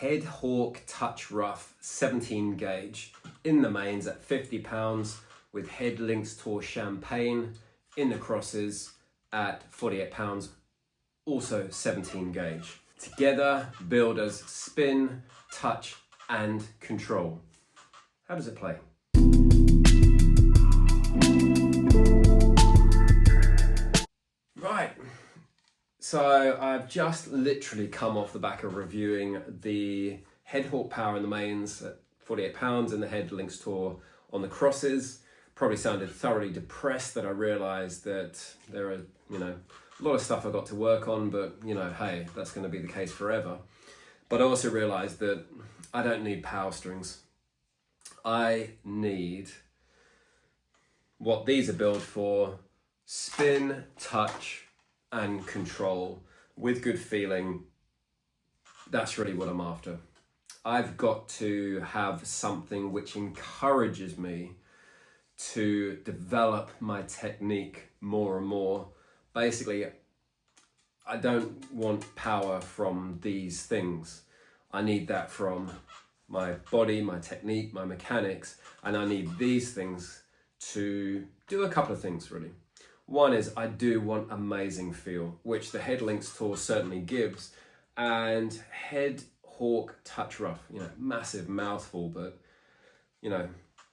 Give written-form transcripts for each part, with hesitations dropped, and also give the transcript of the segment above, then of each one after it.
Head Touch Rough 17 gauge in the mains at £50 with Head Lynx Tour Champagne in the crosses at £48, also 17 gauge. Together, build us spin, touch, and control. How does it play? Right, so I've just literally come off the back of reviewing the Head Power in the mains at £48 and the Head Lynx Tour on the crosses. Probably sounded thoroughly depressed that I realised that there are, a lot of stuff I've got to work on, but hey, that's going to be the case forever. But I also realised that I don't need power strings. I need what these are built for: spin, touch, and control with good feeling. That's really what I'm after. I've got to have something which encourages me to develop my technique more and more. Basically, I don't want power from these things. I need that from my body, my technique, my mechanics, and I need these things to do a couple of things really. One is I do want amazing feel, which the Head Lynx Tour certainly gives, and Head Touch Rough, massive mouthful, but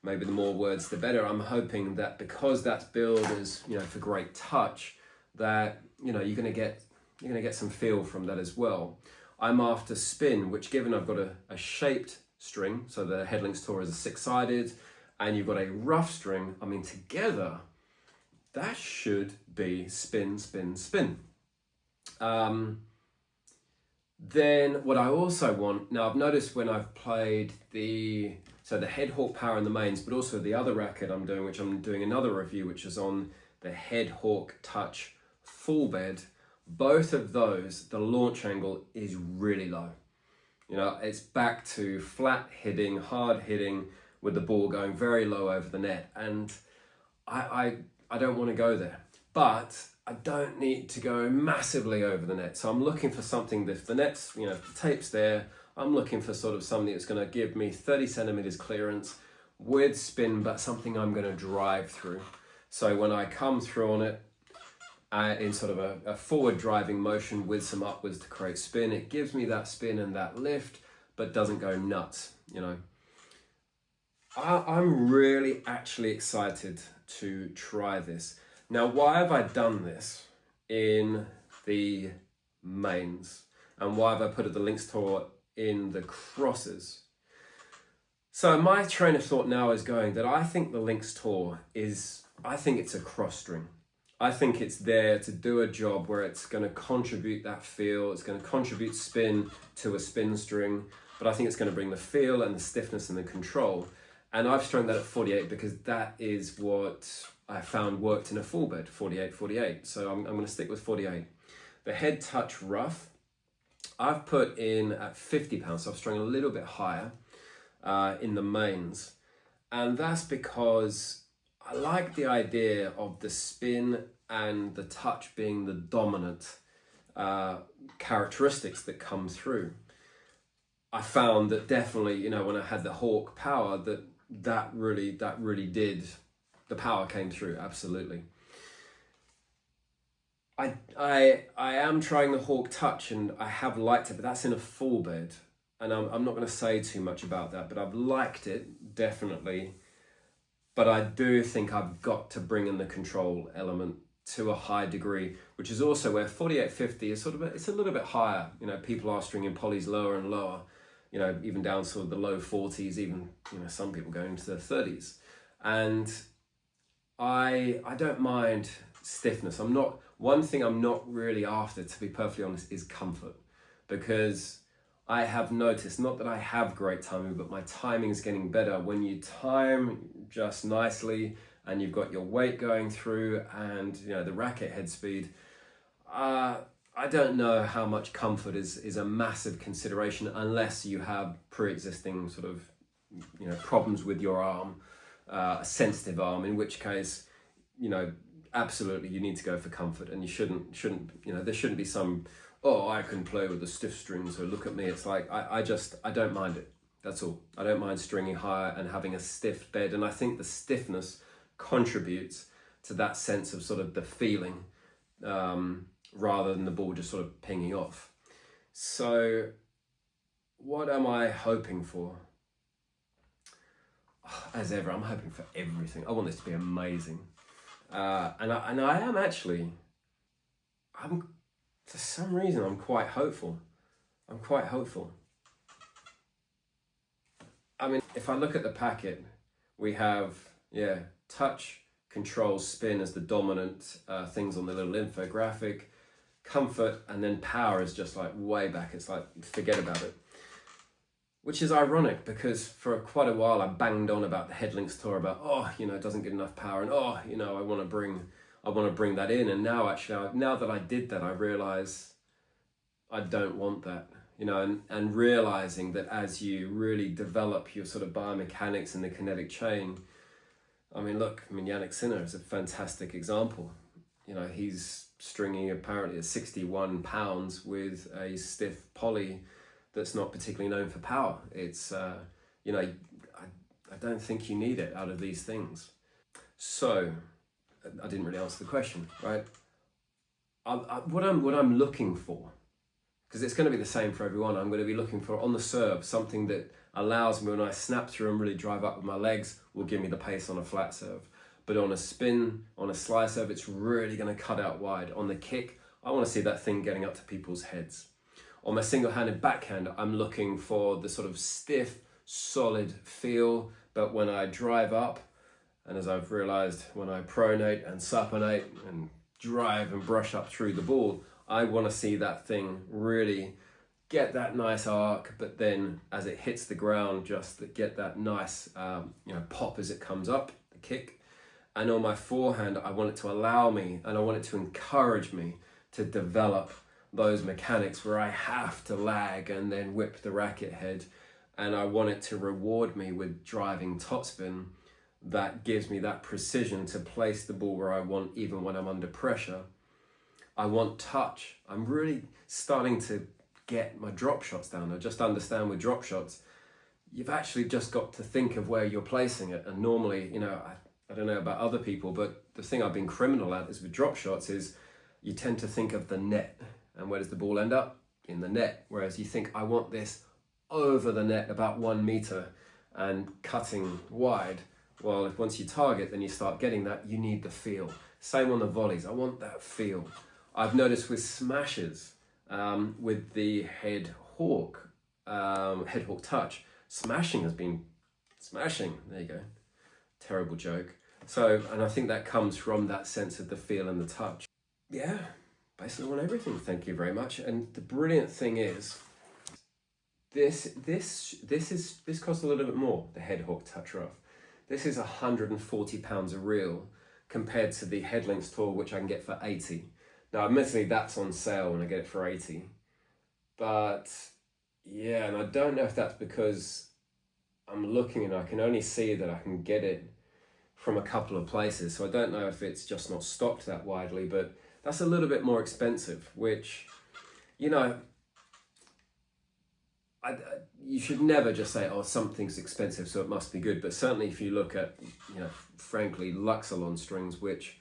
maybe the more words the better. I'm hoping that because that's billed as for great touch, that you're gonna get some feel from that as well. I'm after spin, which, given I've got a shaped string, so the Head Lynx Tour is a 6-sided, and you've got a rough string, I mean together that should be spin, spin, spin. Then what I also want, now I've noticed when I've played the Head Power in the mains, but also the other racket I'm doing, which I'm doing another review, which is on the Head Touch full bed. Both of those, the launch angle is really low. It's back to flat hitting, hard hitting, with the ball going very low over the net. And I don't want to go there, but I don't need to go massively over the net. So I'm looking for something that if the net's, the tape's there, I'm looking for sort of something that's going to give me 30 centimeters clearance with spin, but something I'm going to drive through. So when I come through on it in sort of a forward driving motion with some upwards to create spin, it gives me that spin and that lift, but doesn't go nuts, I'm really actually excited to try this. Now, why have I done this in the mains? And why have I put the Lynx Tour in the crosses? So my train of thought now is going that I think the Lynx Tour it's a cross string. I think it's there to do a job where it's going to contribute that feel, it's going to contribute spin to a spin string, but I think it's going to bring the feel and the stiffness and the control. And I've strung that at 48 because that is what I found worked in a full bed, 48. So I'm going to stick with 48. The Head Touch Rough, I've put in at £50, so I've strung a little bit higher in the mains. And that's because I like the idea of the spin and the touch being the dominant characteristics that come through. I found that definitely, when I had the Hawk Power, that really did, the power came through, absolutely. I am trying the Hawk Touch and I have liked it, but that's in a full bed. And I'm not going to say too much about that, but I've liked it, definitely. But I do think I've got to bring in the control element to a high degree, which is also where 48-50 is it's a little bit higher. People are stringing polys lower and lower, even down sort of the low 40s, even, some people going into the 30s. And I don't mind stiffness. One thing I'm not really after, to be perfectly honest, is comfort, because I have noticed, not that I have great timing, but my timing is getting better. When you time just nicely and you've got your weight going through and the racket head speed, I don't know how much comfort is a massive consideration unless you have pre-existing sort of problems with your arm, a sensitive arm, in which case absolutely you need to go for comfort, and you shouldn't there shouldn't be some oh, I can play with the stiff strings, so look at me. It's like, I don't mind it. That's all. I don't mind stringing higher and having a stiff bed. And I think the stiffness contributes to that sense of sort of the feeling, rather than the ball just sort of pinging off. So what am I hoping for? As ever, I'm hoping for everything. I want this to be amazing. And I am actually, for some reason, I'm quite hopeful. I'm quite hopeful. I mean, if I look at the packet, we have, touch, control, spin as the dominant things on the little infographic. Comfort and then power is just like way back. It's like, forget about it. Which is ironic because for quite a while I banged on about the Head Lynx Tour, about, it doesn't get enough power, and I want to bring that in. And now actually, now that I did that, I realize I don't want that, and realizing that as you really develop your sort of biomechanics in the kinetic chain, Yannick Sinner is a fantastic example. He's stringing apparently at 61 pounds with a stiff poly that's not particularly known for power. It's, I don't think you need it out of these things. So, I didn't really answer the question, right? What I'm looking for, because it's going to be the same for everyone, I'm going to be looking for, on the serve, something that allows me, when I snap through and really drive up with my legs, will give me the pace on a flat serve. But on a spin, on a slice serve, it's really going to cut out wide. On the kick, I want to see that thing getting up to people's heads. On my single-handed backhand, I'm looking for the sort of stiff, solid feel, but when I drive up, and as I've realized, when I pronate and supinate and drive and brush up through the ball, I want to see that thing really get that nice arc, but then as it hits the ground, just get that nice pop as it comes up, the kick. And on my forehand, I want it to allow me, and I want it to encourage me to develop those mechanics where I have to lag and then whip the racket head, and I want it to reward me with driving topspin that gives me that precision to place the ball where I want, even when I'm under pressure. I want touch. I'm really starting to get my drop shots down. I just understand with drop shots, you've actually just got to think of where you're placing it. And normally, I don't know about other people, but the thing I've been criminal at is with drop shots is you tend to think of the net. And where does the ball end up? In the net. Whereas you think, I want this over the net about 1 meter and cutting wide. Well, if once you target, then you start getting that, you need the feel. Same on the volleys, I want that feel. I've noticed with smashes, with the head hawk touch, smashing has been smashing. There you go. Terrible joke. So, and I think that comes from that sense of the feel and the touch. Yeah. Basically want everything, thank you very much. And the brilliant thing is, this costs a little bit more, the Head Hawk Touch Rough. This is £140 a reel compared to the Head Lynx Tour, which I can get for 80. Now, admittedly, that's on sale when I get it for 80. But yeah, and I don't know if that's because I'm looking and I can only see that I can get it from a couple of places. So I don't know if it's just not stocked that widely, but that's a little bit more expensive, which, you should never just say, oh, something's expensive, so it must be good. But certainly if you look at, frankly, Luxolon strings, which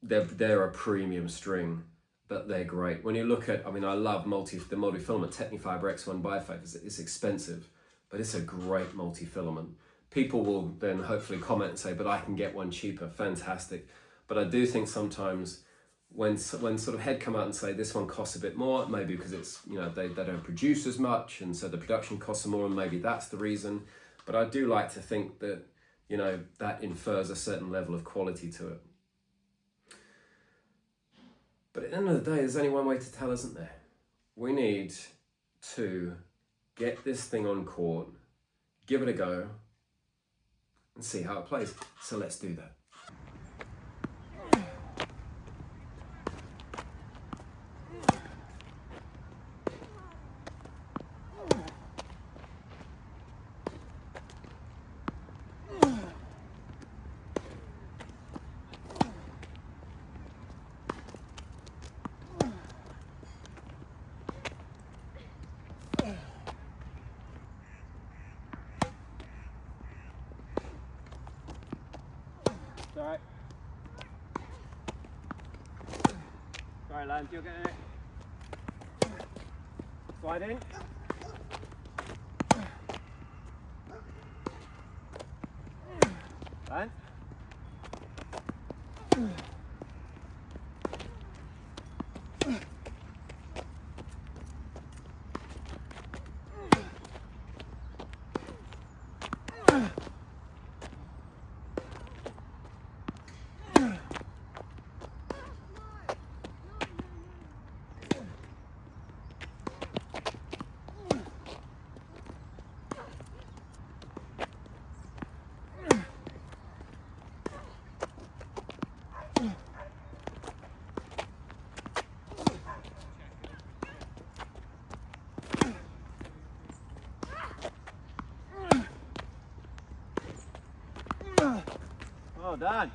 they're a premium string, but they're great. When you look at, I love the multi-filament Technifiber X1 Bifive. It's expensive, but it's a great multi-filament. People will then hopefully comment and say, but I can get one cheaper. Fantastic. But I do think sometimes when sort of Head come out and say this one costs a bit more, maybe because it's, they don't produce as much, and so the production costs more, and maybe that's the reason. But I do like to think that, that infers a certain level of quality to it. But at the end of the day, there's only one way to tell, isn't there? We need to get this thing on court, give it a go, and see how it plays. So let's do that. Alright. Sorry, Lance, you're getting it. Slide in. Lance. Well done.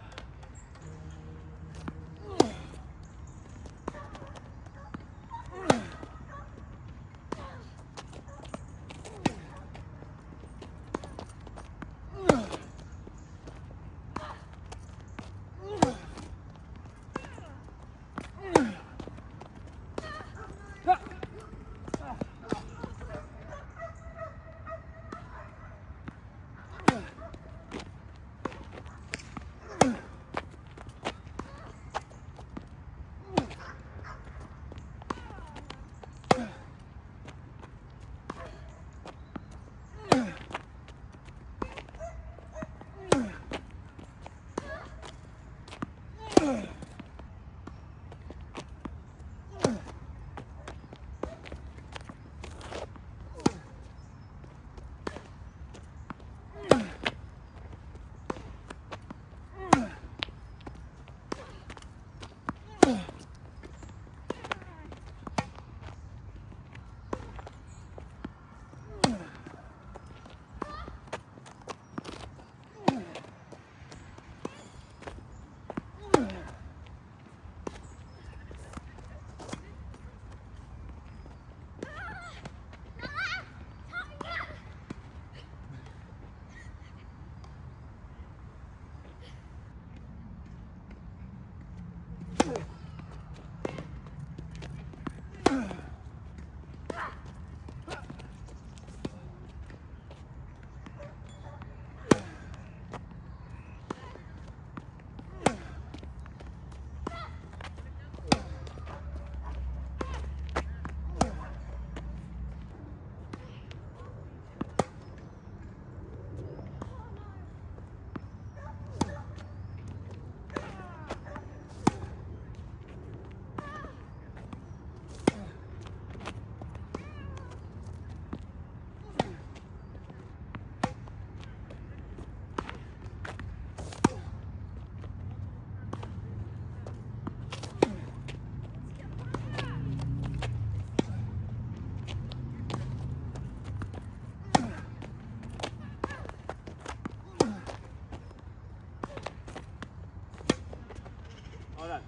Well done.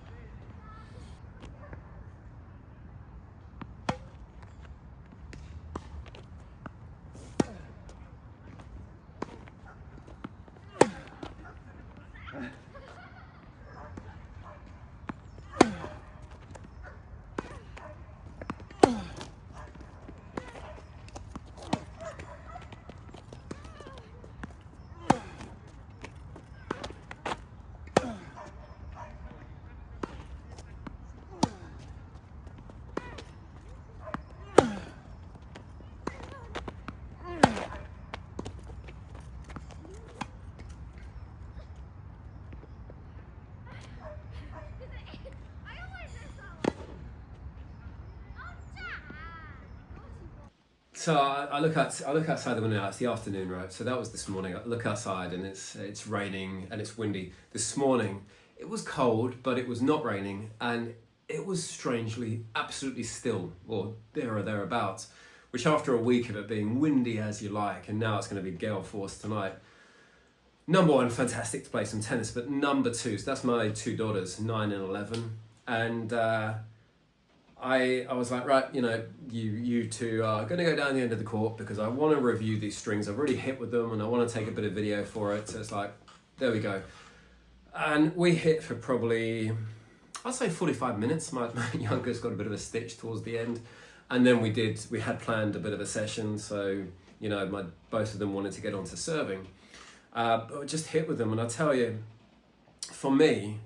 So I look outside the window now. It's the afternoon, right? So that was this morning. I look outside and it's raining and it's windy. This morning it was cold, but it was not raining, and it was strangely absolutely still, or there or thereabouts. Which after a week of it being windy as you like, and now it's going to be gale force tonight. Number one, fantastic to play some tennis, but number two, so that's my two daughters, 9 and 11, and I was like, right, you two are going to go down the end of the court because I want to review these strings. I've already hit with them and I want to take a bit of video for it. So it's like, there we go. And we hit for probably, I'd say 45 minutes. My youngest got a bit of a stitch towards the end. And then we had planned a bit of a session. So, both of them wanted to get onto serving. But I just hit with them. And I tell you, for me,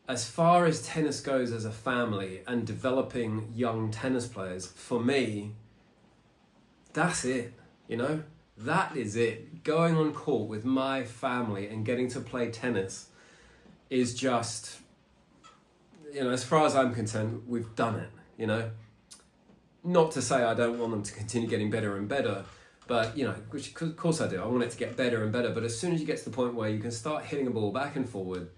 as far as tennis goes as a family and developing young tennis players, for me, that's it, That is it. Going on court with my family and getting to play tennis is just, as far as I'm concerned, we've done it, Not to say I don't want them to continue getting better and better, but, which of course I do. I want it to get better and better. But as soon as you get to the point where you can start hitting a ball back and forward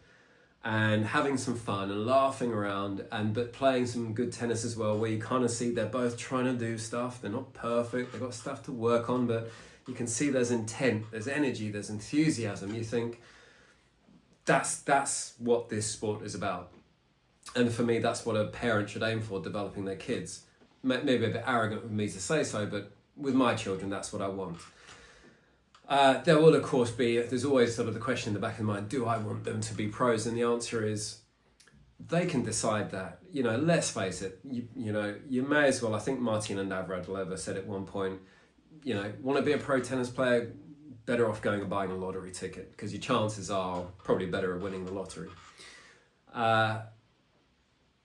and having some fun and laughing around but playing some good tennis as well, where you kind of see they're both trying to do stuff. They're not perfect. They've got stuff to work on, but you can see there's intent, there's energy, there's enthusiasm. You think that's what this sport is about. And for me, that's what a parent should aim for, developing their kids. Maybe a bit arrogant of me to say so, but with my children, that's what I want. There will, of course, there's always sort of the question in the back of my mind, do I want them to be pros? And the answer is, they can decide that. Let's face it, you may as well, I think Martina Navratilova said at one point, want to be a pro tennis player, better off going and buying a lottery ticket, because your chances are probably better at winning the lottery.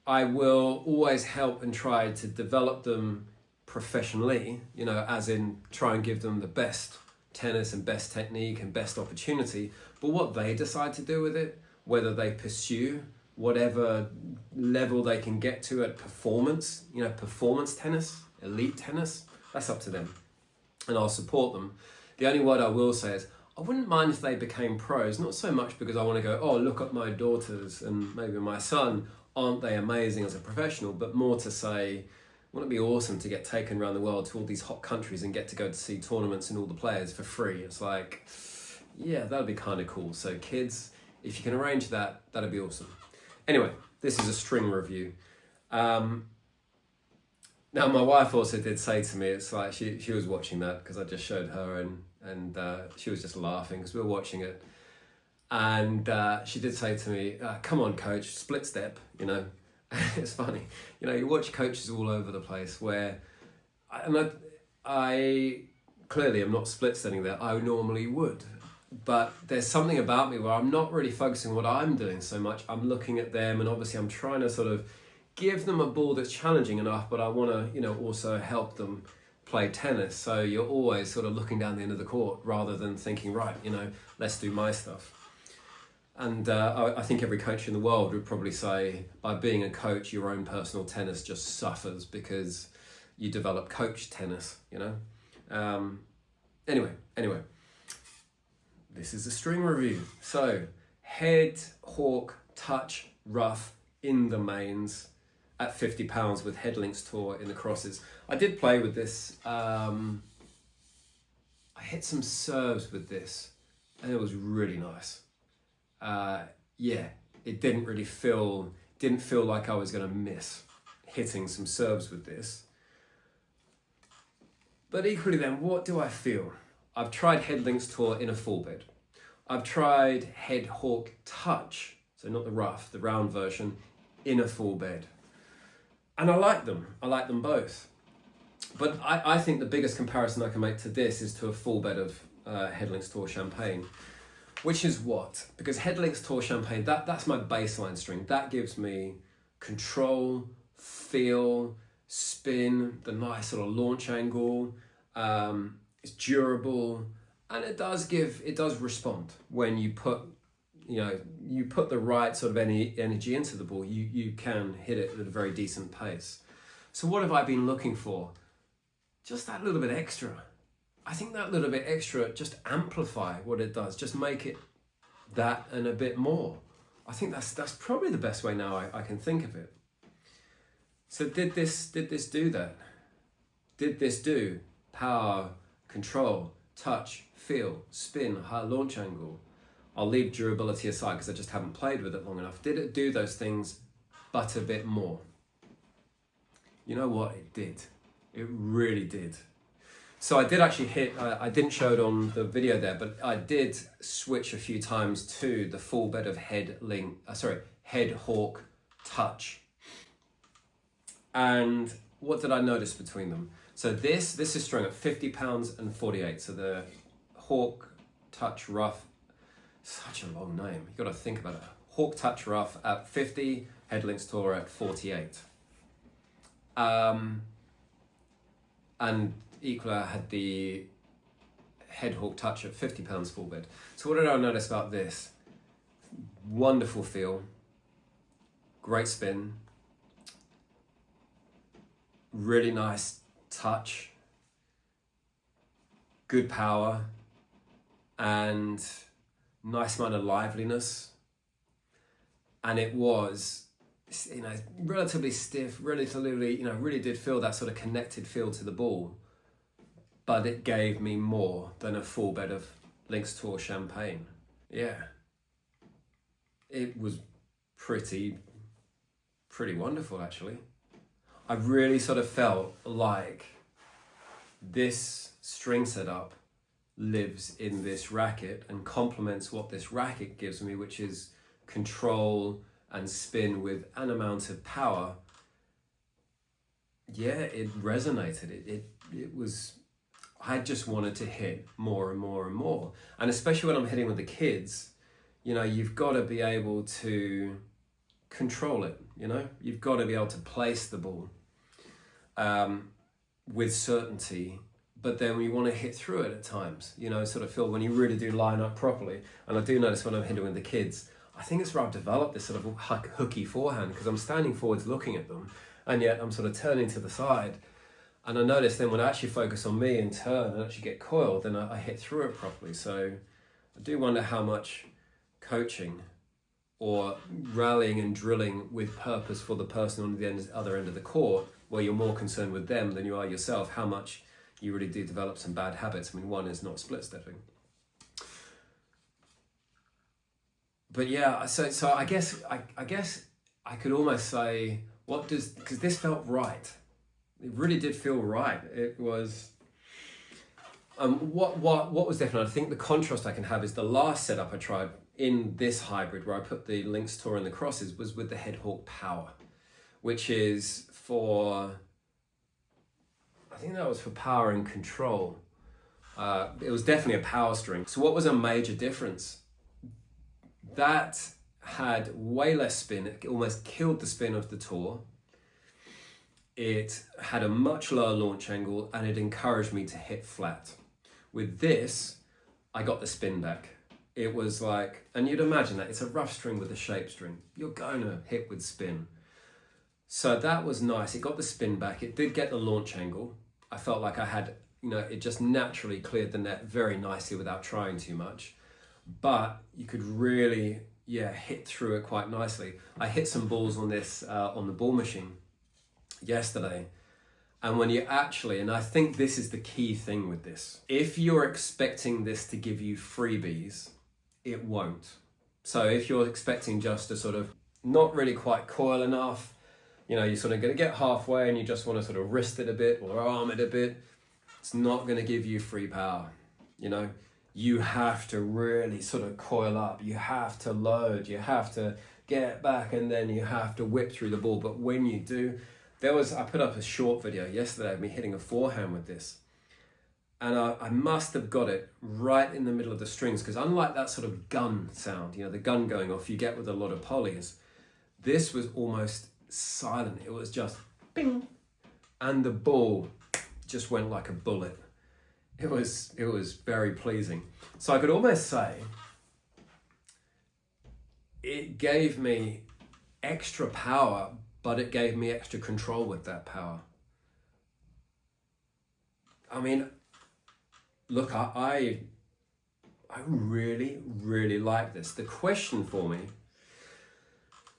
I will always help and try to develop them professionally, as in try and give them the best tennis and best technique and best opportunity. But what they decide to do with it, whether they pursue whatever level they can get to at performance, performance tennis, elite tennis, that's up to them. And I'll support them. The only word I will say is, I wouldn't mind if they became pros, not so much because I want to go, oh, look at my daughters and maybe my son, aren't they amazing as a professional, but more to say, wouldn't it be awesome to get taken around the world to all these hot countries and get to go to see tournaments and all the players for free? It's like, yeah, that'd be kind of cool. So kids, if you can arrange that, that'd be awesome. Anyway, this is a string review. Now, my wife also did say to me, it's like she was watching that because I just showed her and she was just laughing because we were watching it. And she did say to me, come on, coach, split step, It's funny. You watch coaches all over the place where, I clearly am not split stepping there. I normally would. But there's something about me where I'm not really focusing on what I'm doing so much. I'm looking at them and obviously I'm trying to sort of give them a ball that's challenging enough, but I want to, also help them play tennis. So you're always sort of looking down the end of the court rather than thinking, right, let's do my stuff. And I think every coach in the world would probably say, by being a coach, your own personal tennis just suffers because you develop coach tennis, Anyway, this is a string review. So, head, hawk, touch, rough in the mains at £50 with Head Lynx Tour in the crosses. I did play with this. I hit some serves with this and it was really nice. It didn't feel like I was going to miss hitting some serves with this. But equally then, what do I feel? I've tried Head Lynx Tour in a full bed. I've tried Head Hawk Touch, so not the rough, the round version, in a full bed. And I like them. I like them both. But I think the biggest comparison I can make to this is to a full bed of Head Lynx Tour Champagne. Which is what? Because Head Lynx Tour Champagne, that's my baseline string. That gives me control, feel, spin, the nice sort of launch angle. It's durable, and it does respond when you put the right sort of energy into the ball. You can hit it at a very decent pace. So what have I been looking for? Just that little bit extra. I think that little bit extra just amplify what it does, just make it that and a bit more. I think that's probably the best way now I can think of it. So did this do that? Did this do power, control, touch, feel, spin, high launch angle? I'll leave durability aside because I just haven't played with it long enough. Did it do those things but a bit more? You know what? It did. It really did. So I did actually hit, I didn't show it on the video there, but I did switch a few times to the full bed of Head Hawk Touch. And what did I notice between them? So this is strung at 50 pounds and 48. So the Hawk Touch Rough, such a long name. You got to think about it. Hawk Touch Rough at 50, Head Lynx Tour at 48. And equally I had the Head Hawk Touch at 50 pounds full bed. So what did I notice about this? Wonderful feel, great spin, really nice touch, good power, and nice amount of liveliness. And it was, relatively stiff, relatively, really did feel that sort of connected feel to the ball. But it gave me more than a full bed of Lynx Tour Champagne. Yeah. It was pretty wonderful, actually. I really sort of felt like this string setup lives in this racket and complements what this racket gives me, which is control and spin with an amount of power. Yeah, it resonated. It was, I just wanted to hit more and more and more. And especially when I'm hitting with the kids, you've got to be able to control it, You've got to be able to place the ball with certainty, but then we want to hit through it at times, sort of feel when you really do line up properly. And I do notice when I'm hitting with the kids, I think it's where I've developed this sort of hooky forehand, because I'm standing forwards looking at them, and yet I'm sort of turning to the side. And I notice then when I actually focus on me and turn and actually get coiled, then I hit through it properly. So I do wonder how much coaching or rallying and drilling with purpose for the person on the other end of the court, where you're more concerned with them than you are yourself, how much you really do develop some bad habits. I mean, one is not split stepping. But yeah, so I guess I could almost say, because this felt right. It really did feel right. It was, what was different, I think the contrast I can have is the last setup I tried in this hybrid where I put the Lynx Tour and the crosses was with the Head Hawk Power, which is for, I think that was for power and control. It was definitely a power string. So what was a major difference? That had way less spin. It almost killed the spin of the Tour. It had a much lower launch angle and it encouraged me to hit flat. With this, I got the spin back. It was like, and you'd imagine that it's a rough string with a shape string. You're going to hit with spin. So that was nice. It got the spin back. It did get the launch angle. I felt like I had, it just naturally cleared the net very nicely without trying too much. But you could really, hit through it quite nicely. I hit some balls on this, on the ball machine yesterday. And when you actually, and I think this is the key thing with this, if you're expecting this to give you freebies, it won't. So if you're expecting just to sort of not really quite coil enough, you're sort of going to get halfway and you just want to sort of wrist it a bit or arm it a bit, it's not going to give you free power. You have to really sort of coil up. You have to load. You have to get back, and then you have to whip through the ball. But when you do, I put up a short video yesterday of me hitting a forehand with this. And I must have got it right in the middle of the strings, because unlike that sort of gun sound, the gun going off you get with a lot of polys, this was almost silent. It was just bing, and the ball just went like a bullet. It was very pleasing. So I could almost say it gave me extra power, but it gave me extra control with that power. I mean, look, I really, really like this. The question for me,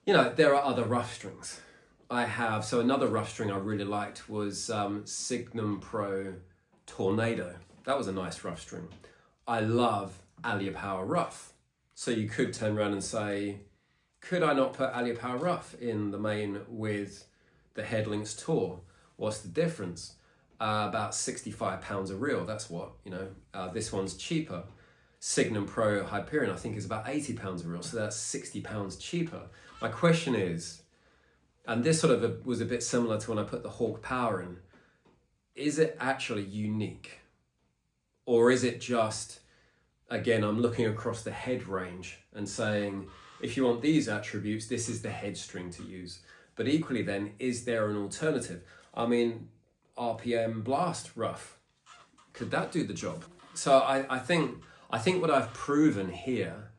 there are other rough strings. So another rough string I really liked was Signum Pro Tornado. That was a nice rough string. I love Alia Power Rough. So you could turn around and say, could I not put Alia Power Rough in the main with the Head Lynx Tour? What's the difference? about £65 a reel. That's what, this one's cheaper. Signum Pro Hyperion, I think, is about £80 a reel, so that's £60 cheaper. My question is, and this sort of was a bit similar to when I put the Hawk Power in, is it actually unique? Or is it just, again, I'm looking across the head range and saying, if you want these attributes, this is the head string to use. But equally then, is there an alternative? I mean, RPM Blast Rough, could that do the job? So I think what I've proven here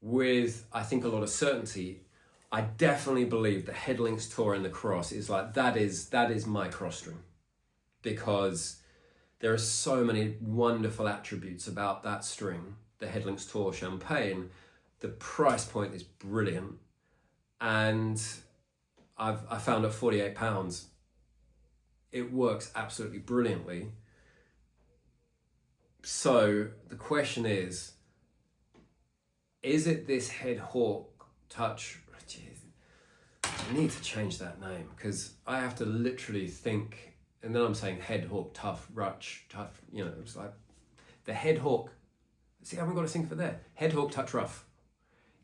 with, I think, a lot of certainty, I definitely believe the Head Lynx Tour and the Cross is like, that is my cross string, because there are so many wonderful attributes about that string, the Head Lynx Tour Champagne. The price point is brilliant, and I found at £48, it works absolutely brilliantly. So the question is it this Head Hawk Touch? I need to change that name, because I have to literally think, and then I'm saying Head Hawk Tough, it's like the Head Hawk. See, I haven't got to think of it there. Head Hawk Touch Rough.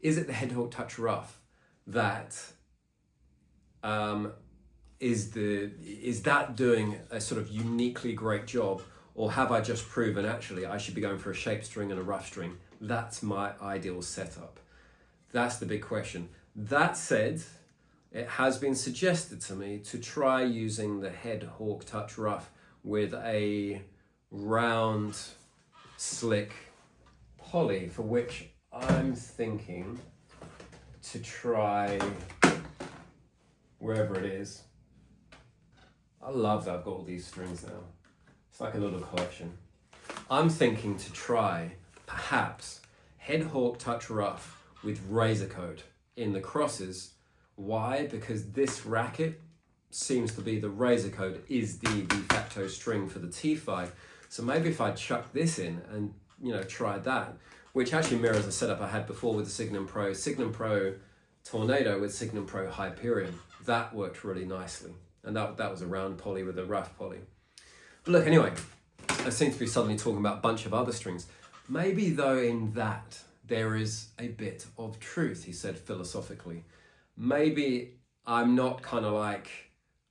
Is it the Head Hawk Touch Rough that is that doing a sort of uniquely great job, or have I just proven actually I should be going for a shape string and a rough string? That's my ideal setup. That's the big question. That said, it has been suggested to me to try using the Head Hawk Touch Rough with a round, slick poly, for which I'm thinking to try wherever it is. I love that I've got all these strings now. It's like a little collection. I'm thinking to try, perhaps, Head Hawk Touch Rough with Razor Coat in the crosses. Why? Because this racket seems to be, the Razor Coat is the de facto string for the T5. So maybe if I chuck this in and, try that, which actually mirrors a setup I had before with the Signum Pro Tornado with Signum Pro Hyperion. That worked really nicely. And that was a round poly with a rough poly. But look, anyway, I seem to be suddenly talking about a bunch of other strings. Maybe though in that there is a bit of truth, he said philosophically. Maybe I'm not kind of like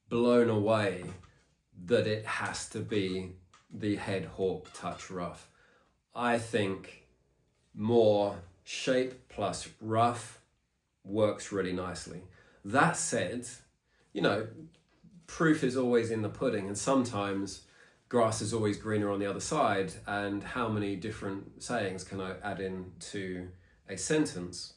blown away that it has to be the Head Hawk Touch Rough. I think more shape plus rough works really nicely. That said, proof is always in the pudding, and sometimes grass is always greener on the other side, and how many different sayings can I add in to a sentence?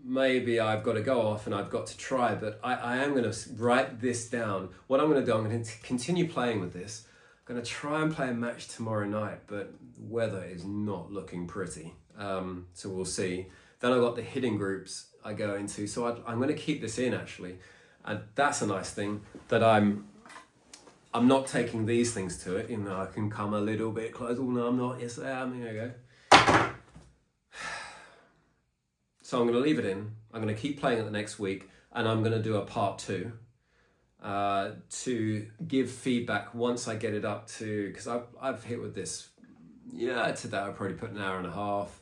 Maybe I've got to go off and I've got to try, but I am going to write this down. What I'm going to do, I'm going to continue playing with this. I'm going to try and play a match tomorrow night, but the weather is not looking pretty. So we'll see. Then I've got the hidden groups I go into. So I'm going to keep this in actually. And that's a nice thing, that I'm not taking these things to it, even though I can come a little bit close. Oh no, I'm not. Yes, I am. Here we go. So I'm going to leave it in. I'm going to keep playing it the next week, and I'm going to do a part 2 to give feedback once I get it up to, because I've hit with this. Yeah, today I probably put an hour and a half.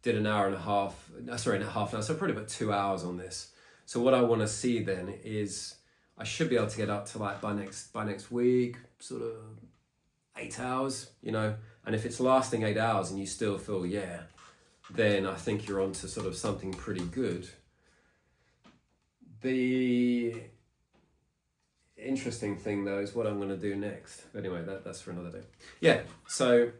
Did an hour and a half. Sorry, and a half an hour. So I probably put 2 hours on this. So what I want to see then is I should be able to get up to like by next week, sort of 8 hours, And if it's lasting 8 hours and you still feel, yeah, then I think you're onto sort of something pretty good. The interesting thing though is what I'm going to do next. Anyway, that's for another day. Yeah, so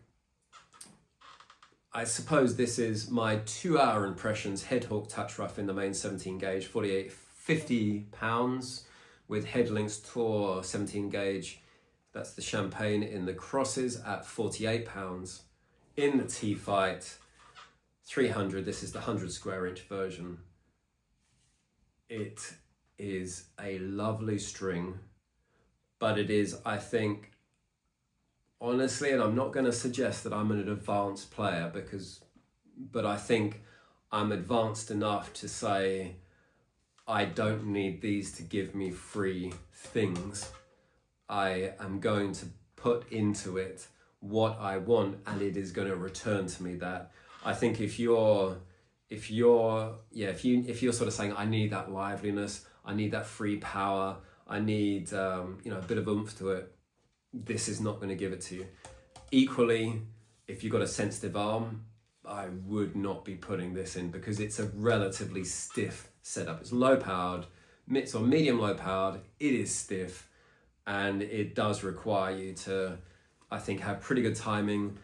I suppose this is my 2-hour impressions, Head Hawk Touch Rough in the main 17 gauge, 50 pounds with Head Lynx Tour 17 gauge. That's the Champagne in the crosses at 48 pounds. In the T-Fight 300, this is the 100 square inch version. It is a lovely string, but it is, I think, honestly, and I'm not going to suggest that I'm an advanced player but I think I'm advanced enough to say I don't need these to give me free things. I am going to put into it what I want, and it is going to return to me that. I think if you're sort of saying, I need that liveliness, I need that free power, I need a bit of oomph to it, this is not going to give it to you. Equally, if you've got a sensitive arm, I would not be putting this in, because it's a relatively stiff setup. It's low powered, medium low powered, it is stiff, and it does require you to, I think, have pretty good timing.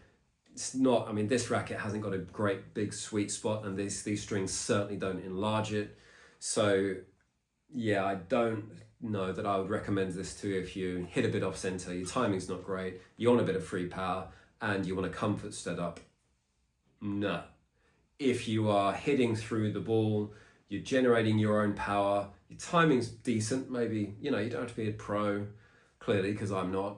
It's not, this racket hasn't got a great big sweet spot, and these strings certainly don't enlarge it. So yeah, I don't know that I would recommend this to you if you hit a bit off center, your timing's not great, you want a bit of free power, and you want a comfort setup. No. If you are hitting through the ball, you're generating your own power, your timing's decent, maybe, you don't have to be a pro, clearly, because I'm not.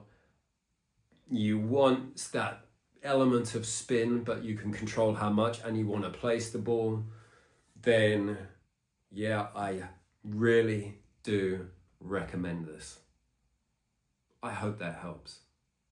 You want that element of spin, but you can control how much, and you want to place the ball, then yeah, I really do recommend this. I hope that helps.